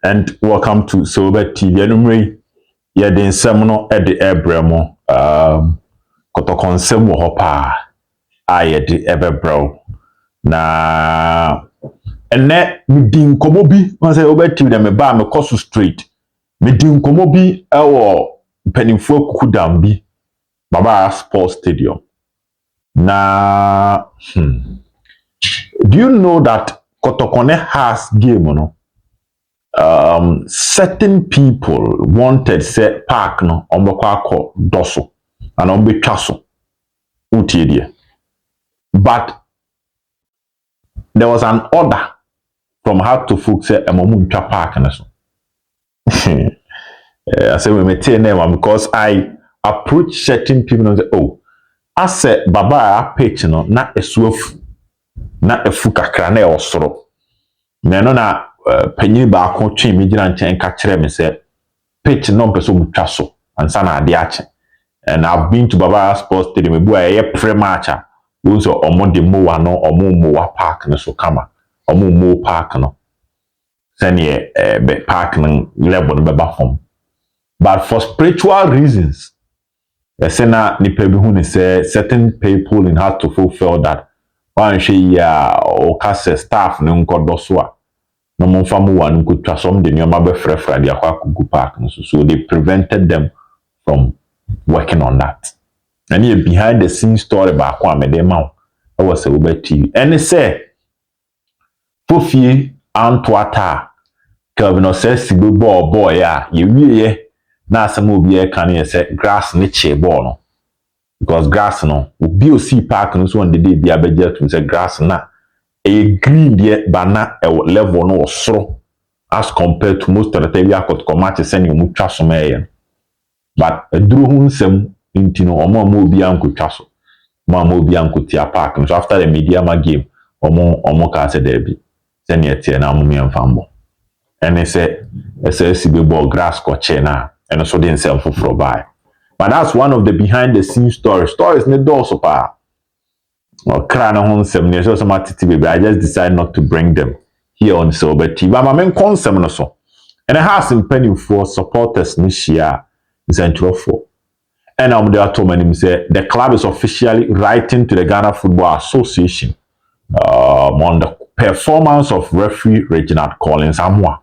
And welcome to Silver TV. Anyway, yeah, the seminal at the Abramo, Kotoko nsem wo hopa a the Everbro. Na ene mi di nkomo bi, wan say Silver TV na me ba me koso straight. Me di nkomo bi ewo penimfo kukudam bi, Baba Sports Stadium. Na do you know that Kotokone has game, no? Certain people wanted say park no ombekwa doso and ombetwaso utiedie, but there was an order from how to folk say emomuntwa park na so. I say we maintain them because I approach certain people and say, oh, I said baba pitch no na esuafu na efu kakra na e osoro na no na panyin baako twe mi gina nchen ka kire me say pitch no person mutwa so ansa na ade ache. And I've been to Baba Sports Stadium bu aye pre-match wo so omo de mowa no omo mowa park no so kama omo mo park no sene be park no level no be ba form, but for spiritual reasons na nipa bi hu ne say certain people in how to fulfill that one hwe ya o kase staff no nkodo so a no mo fa mo wan ko twa som de nyoma be frefra de akwa kugu park no so they prevented them from working on that. And here behind the scenes story back one me dem ma I was Silver TV. And say Fofie Antwata Kelvin says si boy ya ye wie na Asamoah obi kan ye say grass ni che ball no, because grass no obi o see park no so on the day bi abeje to say grass na a green there bana level no osoro as compared to most of the time we akot commat send you mutwa so me, but duru hu nsem intino omo obi ankotwa so mama obi ankotia park so after the media game omo ka say there be send ye tie na mo fambo and say sibe ball grass ko che na and so den sell for buy. But that's one of the behind the scenes stories ne do so pa or cry no nsem ne so some attitude baby. I just decided not to bring them here on Silver TV. But my main concept no so, and it has in penny for supporters this year is for. And there told me say the club is officially writing to the Ghana Football Association on the performance of referee Reginald Collins Samoah.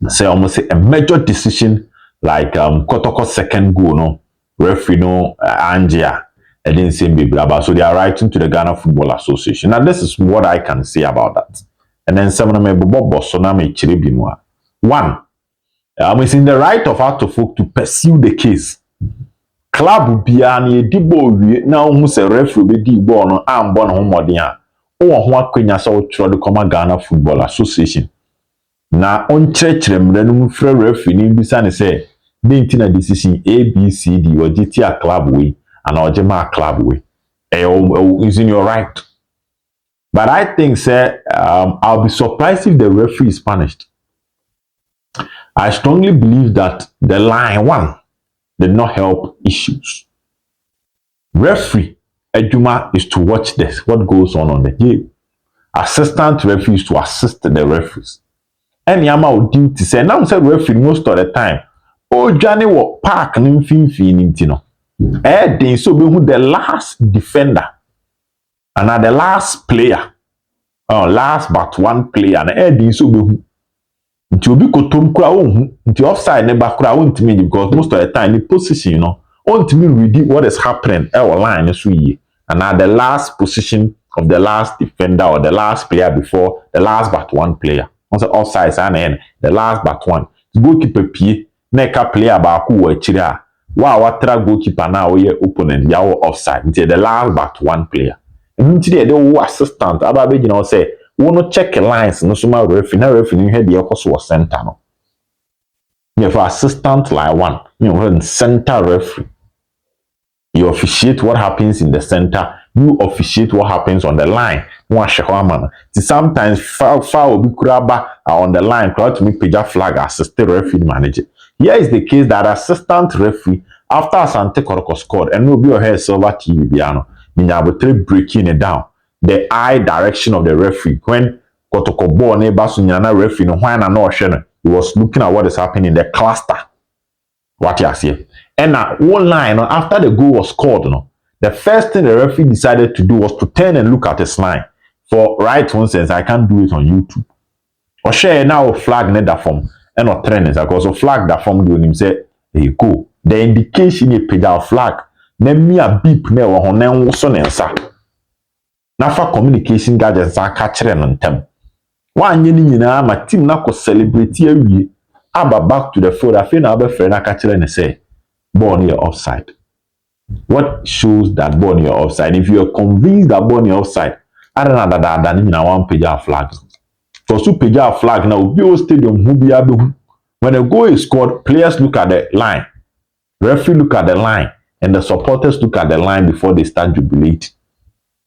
Say almost say a major decision like Kotoko's second goal, no referee no Angia. I didn't say baby about, so they are writing to the Ghana Football Association. Now this is what I can say about that. And then some of them one, it's in the right of our folk to pursue the case. Club biani dibo now who say referee be di ball no ambo no homodia o ho akwanya so tro de koma Ghana Football Association na on churchere mre no frɛ referee ni bisa ne say denti na decision ABCD o GT club we and o jema club we is in your right. But I think say I'll be surprised if the referee is punished. I strongly believe that the line one did not help issues. Referee Ejuma is to watch this, what goes on the game. Assistant referee is to assist the referees. Any amount of duty say now say referee most of the time. Oh Johnny wo park ni mfimfini no. Then so be who the last defender and the last player. Last but one player and then so be who. Nti obi kotom kura ohun nti offside never kura ontimi because most of the time the position you know ontimi read what is happening line so ye and now the last position of the last defender or the last player before the last but one player also offside and the last but one goalkeeper pie na ka player ba ku wa chiri a wa watra goalkeeper na wo ye opponent ya wo offside nti the last but one player nti dey wo assistant aba be gina say we no check lines no so ma referee na referee head the course was center no. You have assistant line one, you know, center referee. You officiate what happens in the center, you officiate what happens on the line. Sometimes foul be kuraba on the line, crowd to make page flag assistant referee manager. Here is the case that assistant referee after Asante Kotoko scored and no be your hair Silver TV piano, you breaking it down. The eye direction of the referee when Kotoko ball ne basu nyana referee no hwan na no hwe no. He was looking at what is happening in the cluster. What you see? And now one line after the goal was scored, the first thing the referee decided to do was to turn and look at his line. For right one sense, I can't do it on YouTube. Or share now flag net that form and not trend is because of flag that form doing him say hey go. The indication a pedal flag. Then me a beep ne or honen so nensa. Nafa communication gadgets are catching on them. One yen my team na ko celebrate we aba back to the field. I feel na be friend na catching and say ball near offside. What shows that ball near offside? If you are convinced that ball near offside, I don't know that you one page of flag. For so page of flag now, Bio Stadium who be able when a goal is scored, players look at the line, referee look at the line, and the supporters look at the line before they start jubilating.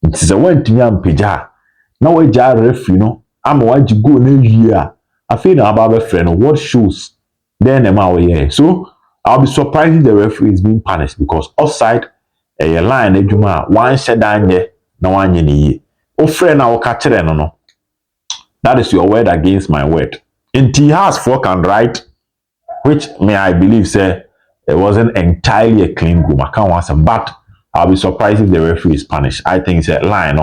It is a one to me page. Now we jar referee, I'm want to go next year. I feel now about a friend. What shows? Then am I here? So I'll be surprised if the referee is being punished because offside a line ejuma one shed down here na one ye. O friend now catch it no. That is your word against my word. In T has fork and right, which may I believe say it wasn't entirely a clean goal. I can't answer, but I'll be surprised if the referee is punished. I think it's a line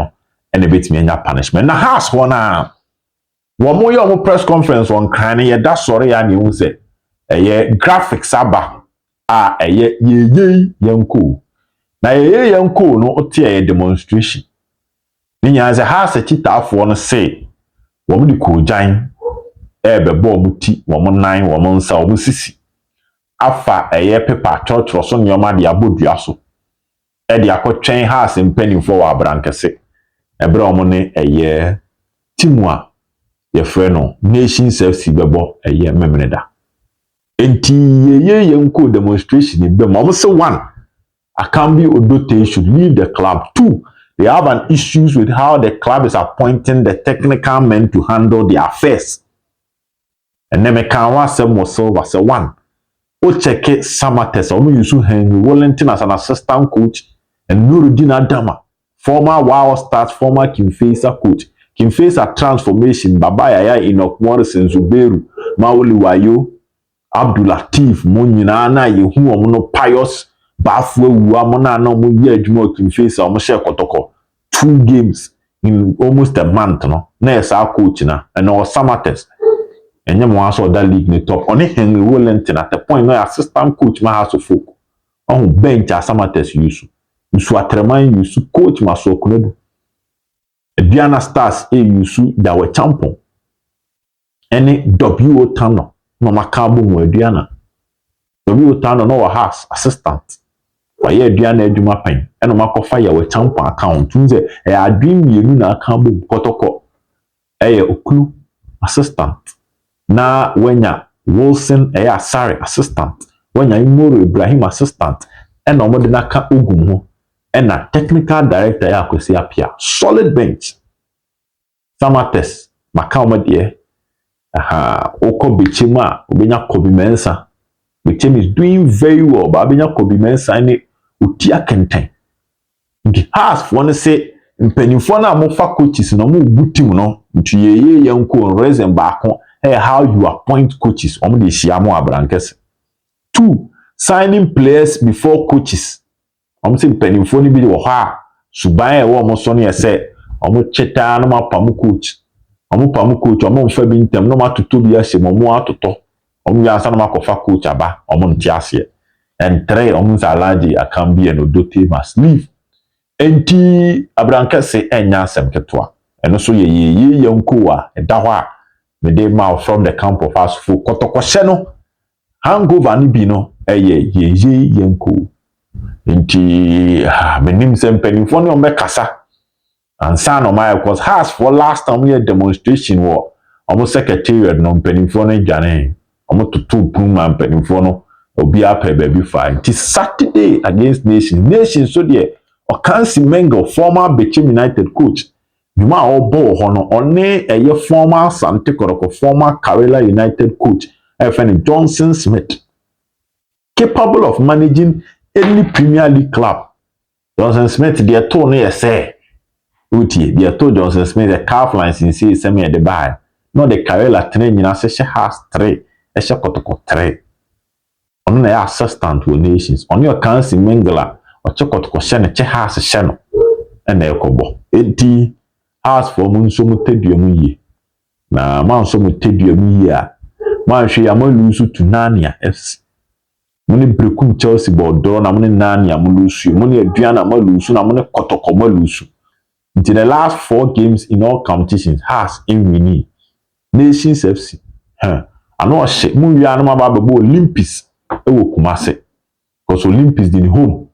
and a bit me punishment. Now has one one more press conference on crying that's sorry and you say graphics aba ye yanko na ye yanko no otie demonstration ni nyanze ha se chitaafo no say wo mo di ko jan be bo muti wo mo nan wo mo nsa wo mo sisi afa paper church so nyoma de abodua so de akotwen ha se mpanimfo wa abrankese ebre wo mo ne timu a ye frɛ no Nations FC bebo memeneda. Enti ye yanko demonstration be mom say one Akambi Odote should leave the club. Two, they have an issues with how the club is appointing the technical men to handle their affairs. And then Mekawa Silva say one. O check it Samates or Yusu Henry Wellington as an assistant coach and Nuruddin Adama, former Wow Stars, former Kimfesa coach. Kimfesa transformation Babaya Enoch Morrison Zuberu Maoli Wayo Abdulatif Munyina na yehu omo pious bafu wu amona na omo ye adwuma Kimfesa omo share Kotoko 2 games in almost a month no na esa coach na and or Samates enye mo aso that league ni top oni Henry Wellington at the point no assistant coach ma ha so folk on bench Samates yusu atreman yusu coach maso kunedu Diana Stars yusu da we champion any WO Tano no makabo mu aduana WO Tano no has assistant waye aduana adwuma pen eno makofa ya we champion account nze adwin mienu na akabo Kotoko okulu assistant na wenya Wilson Asare assistant wenya Imoro Ibrahim assistant eno mo de naka ogum ho ena technical director ya Kwesi Apia solid bench Samates makao de oko bichima obenya Kobi Mensa Bichim is doing very well but obenya Kobi Mensa ni utia kenten the has wanna say mpanimfo na amofa coaches no mo butim no ntu ye yanko reason baako how you appoint coaches omo de hia abrankese. 2 signing players before coaches omo say mpanimfo ni bi de wo ha suban wo omo so ne say omo cheta no mapamu coach omo mfa bi ntem no matoto bi ahye mo atoto omo ya sana makofa coach aba omo ntiase and 3 omo salaji Akambi and Odote must leave enti abrankese enya asem ketwa eno so ye yanko a eda ho a me dey mouth from the camp of us for Kotoko no hangover ni bi no ye yanko enti menim se mpanimfo ne omekasa and son of my because has for last time we demonstration war almost secretariat no mpanimfo ne dwane almost to boom and mpanimfo no obi apɛ baby fine this Saturday against Nations so there Okansi Mengo former Bichim United coach Juma obo ho no one former Asante Kotoko former Karela United coach FN Johnson Smith capable of managing any Premier League club. Johnson Smith dey told no say Uti, the to Johnson Smith, the calf lines in see semi at the bar. No, the Carella train in a session has 3, a Kotoko 3. On the assistant to nations, on your council Mengala, or Chokotoko Shanna, has a channel, and a cobo. 80 hours for Munsumu Tedium ye. Na man so Tedium ye. Man, she am lose to Nania FC. Muni brekum Chelsea board door na muni Nania Mulusu, Muni Adriana Malusu, na muni Kotoko Malusu. In the last 4 games in all competitions, has in winning. Nations FC. I know a shit. Muni Anama Babo Olympics. Ewo Kumase. Because Olympics in home.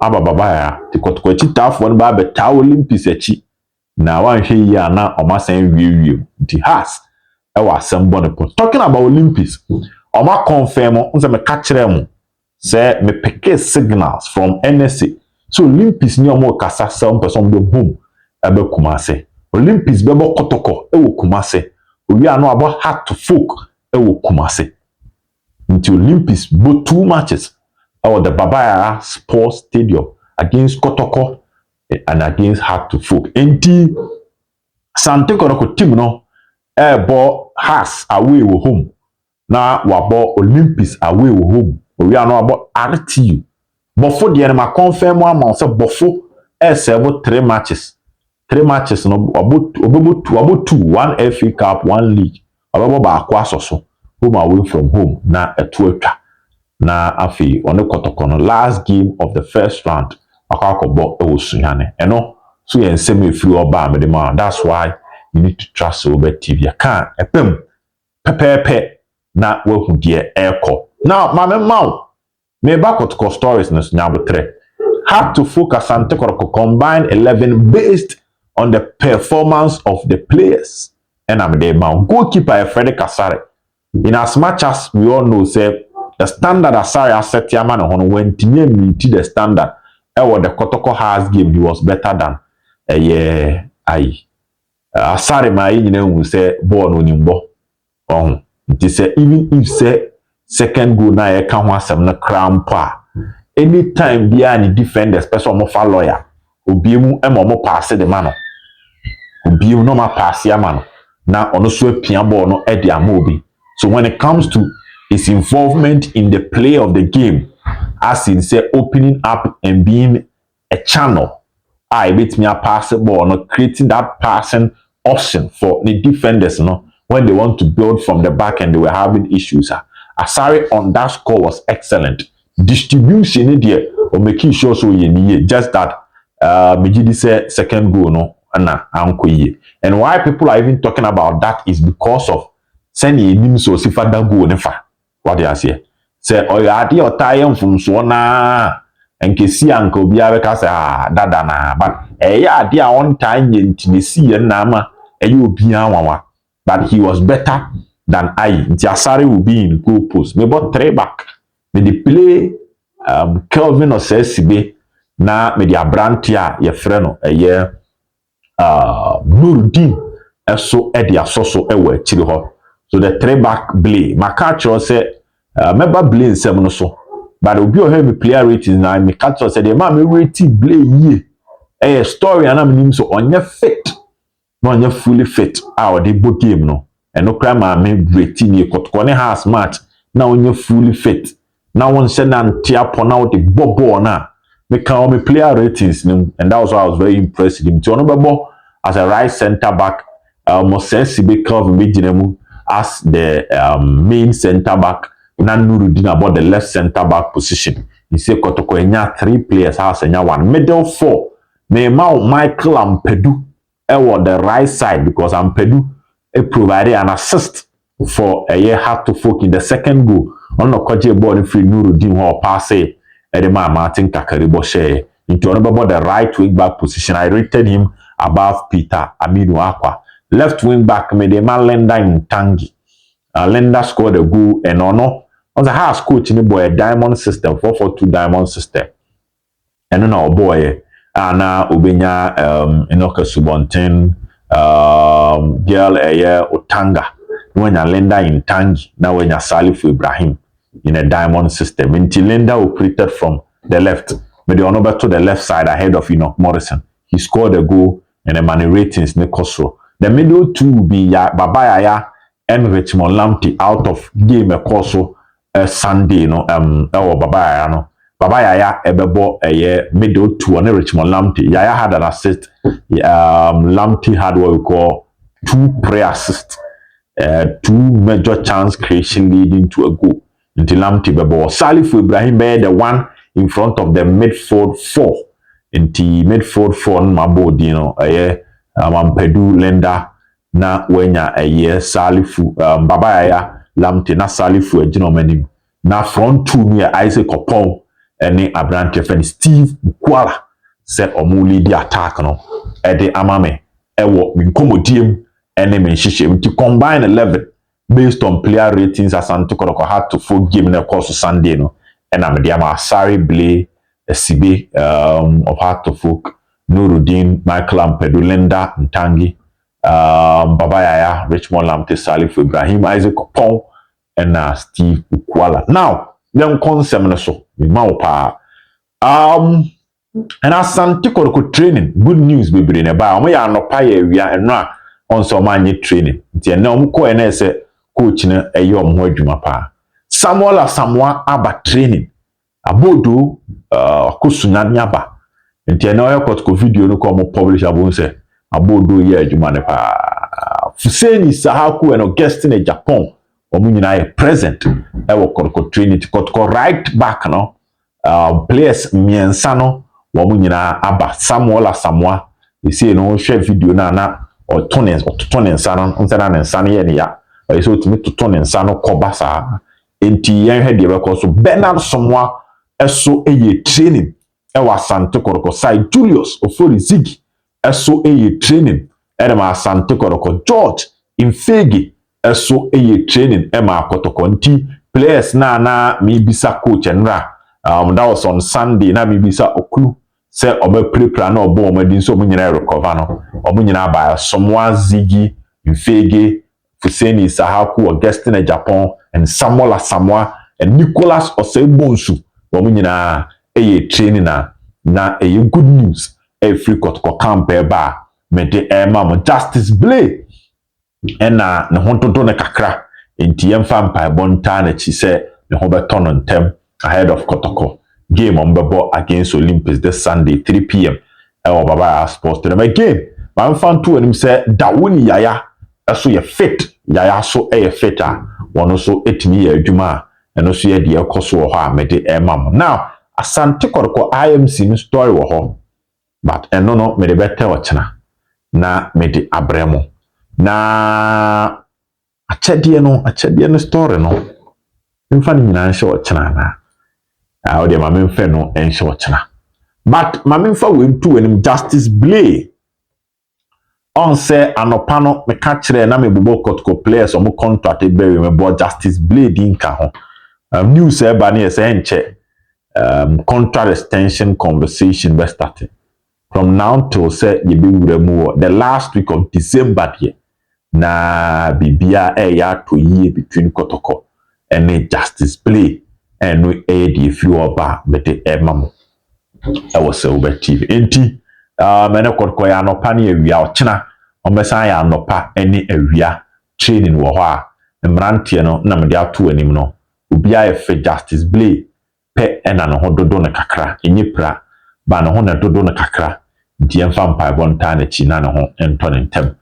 Aba Babaya. The Kotoko tough one by the Olympics echi. Na one here na Omasen Wi. The has. Ewa Sambon. Talking about Olympics. Oma confirm unse me catch them. Say me pick signals from NSA. So Olympics ni omo kasa some person do home. Ebe Kumase. Olympics bebo Kotoko ewo Kumase. We are no about hard to folk ewo Kumase. Into Olympics both 2 matches or the Babaya Sports Stadium against Kotoko and against hard to folk. Enti Asante Kotoko team no ball has away with home. Now wabo Olympics away with home. We are no about RTU. Before the enemy confirm one month say before serve 3 matches. 3 matches no about 2, 1 FA Cup, 1 league. About ba akwa so home away from home na etuatwa. Na afi on the Kotoko no last game of the first round akwakobo e wosuhane. Eno so yen semi free oba me ma. That's why you need to trust over TV. Can epem pepepe na wahu die eko. Now mama mau me back Kotoko stories no nyabo 3. Had to focus on Kotoko combined 11 based on the performance of the players. And I'm there now. Goalkeeper Freddy Kasare. In as much as we all know, say the standard Asare set Yaman on when Tinye meet the standard. What the Kotoko has game, he was better than Asare my will say born on him. It say even if say second goal na e can have some crown pa. Anytime behind the defender, especially more lawyer, obiemu mo pass the man. Obiemu no ma pass ya man. Na ono so pia ball no e dia mobi. So when it comes to his involvement in the play of the game, as in say opening up and being a channel, I bet me a pass the ball, no creating that passing option for the defenders, no, when they want to build from the back and they were having issues. Asare on that score was excellent. Distribution there or making sure so you just that Mijidi say second goal no and why people are even talking about that is because of sending him so si father goal nefa. What they say adi or tie from so na and kesi anko biya ka say dada na but adi a on time intimacy na ma you biya wawa but he was better than Asare will be in goal post. Me bought 3 back. Me the play Kelvin or Sibe na me the Abrantia ye freno Nuruddin so Eddie Asoso ewe chiri ho. So the 3 back Blay. Contractual say member Blay in 7 so. But obi o me player ratings na me Contractual say the man me rating Blay ye. Story and am so onye fit. No onye fully fit. Our the book game no. And no crime me rating ye Kotoko ne has match. Na onye fully fit. Now one said and tear upon out the bobo na. Me can me player ratings and that was why I was very impressed with him. Tionobabo as a right center back, Mosensibe Kelvin Bijinemu as the main center back. Nanuruddin about the left center back position. He said Kotoko enya 3 players has enya 1 middle 4. Me Michael Ampedu the right side because Ampedu provided an assist for a year had to folk in the second goal. On the kwaje ball free Nuruddin or pass Edema Martin Kakaribo share into about the right wing back position. I rated him above Peter Aminu Aqua. Left wing back Medema Lenda in Tangi. Lenda scored a goal and ono was a house coach in the boy a diamond system 442 diamond system. And then our boy Anna Ubenya Enoka Subontin girl Otanga when you lender in Tangi now when you Salifu Ibrahim in a diamond system. Until Linda operated from the left, but the honorable to the left side ahead of Enoch Morrison. He scored a goal and the money ratings ne kosro. The middle two will be Baba Yaya and Richmond Lamptey out of game a course Sunday no Baba Yaya no. Baba Yaya ebebo middle two and Richmond Lamptey. Yaya had an assist. Lamptey had what we call 2 prayer assists. 2 major chance creation leading to a goal. Until Lamptey bebo. Salif Ibrahim be the one in front of the midfield 4. Inti midfield 4 mabo dino Mampedu Lenda na wenya Salifu Baba Yaya Lamptey na Salifu ejino manim. Na front 2 ni Isaac Opon ene Abrante Fen Steve Bukwala se omu lead attack no ede amame ewo minkomodiem ene menhihye nti combine 11 based on player ratings Asante Kotoko had to full game na course Sunday no ena mediama Asari Blay Sibe of Heart to Folk Nuruddin Michael Ampedu Lenda Ntangi Baba Yaya Richmond Lamptey Salif Ibrahim Isaac Opon and Steve Bukwala. Now them concept so pa and Asante Kotoko training good news bebre ne ba omo ya no pa ya wia eno on so manye training nti na omo ko ene se coach na eyom ho adwuma pa Asamoah aba training abodo kosunya nyaba nti na oyo Kotoko video no ko mo publish abon se abodo ye adwuma ne pa Fuseni Sahaku and guest in Japan omo nyina ye present ewo Kotoko training Kotoko right back no players miensa no omo nyina aba Asamoah you see no share video na or tonensa no nsana nensa ne ye ne ya so timi tonensa no koba sa enti yen hwe de be ko so Bernard Somuah eso eye training ewa Asante Kotoko side Julius Ofori Ziggy eso eye training ema Asante Kotoko George Mfegye eso eye training ema Kotoko nti players na mi bisa coach enra that was on Sunday na mi bisa okulu se oba prepare na obo omadi so mo nyina recover no omo nyina ba Asamoah Ziggy Mfegye Fuseni Sahaku Augustine Japan and Asamoah and Nicholas Osebonsu omo nyina eye training na eye good news free Kotoko camp ba mede mam Justice Blay ena ne hontoto ne kakra enti yemfa mpa bonta na chi se ne ho beto no ntem ahead of Kotoko game on bebo against Olympics this Sunday 3 p.m. Baba Sports to them again man fan to him say Dawuni Yaya eso ye fit Yaya so e fit one so etimi ye adwuma eno so ye de ekoso ho a mede emam now Asante Kotoko IMC no story wo ho but eno no mede bete wo chena na mede abremo na achede no story no mfa ni nyina nche wo chena na ode mame mfe no enche wo chena but mame mfa we ntu enim Justice Blay on say anopa no me ka kire na me bobo Kotoko players omo contract e bury me bo Justice Blay din ka ho news e ba na say enche contract extension conversation be starting from now till say ye be wura the last week of December here na bibia ya to year between Kotoko and Justice Blay and we the few oba bete emam I was so TV enti mena Kotoko ya no pa na awia ochena omesa ya no pa eni awia training wo ho a mrantie no na me de ato anim no obia e Justice Blay pe ena no ho dodo ne kakra enyipra ba no ho na dodo ne kakra die mfa mpa bonta na chi na no ho ento ne ntem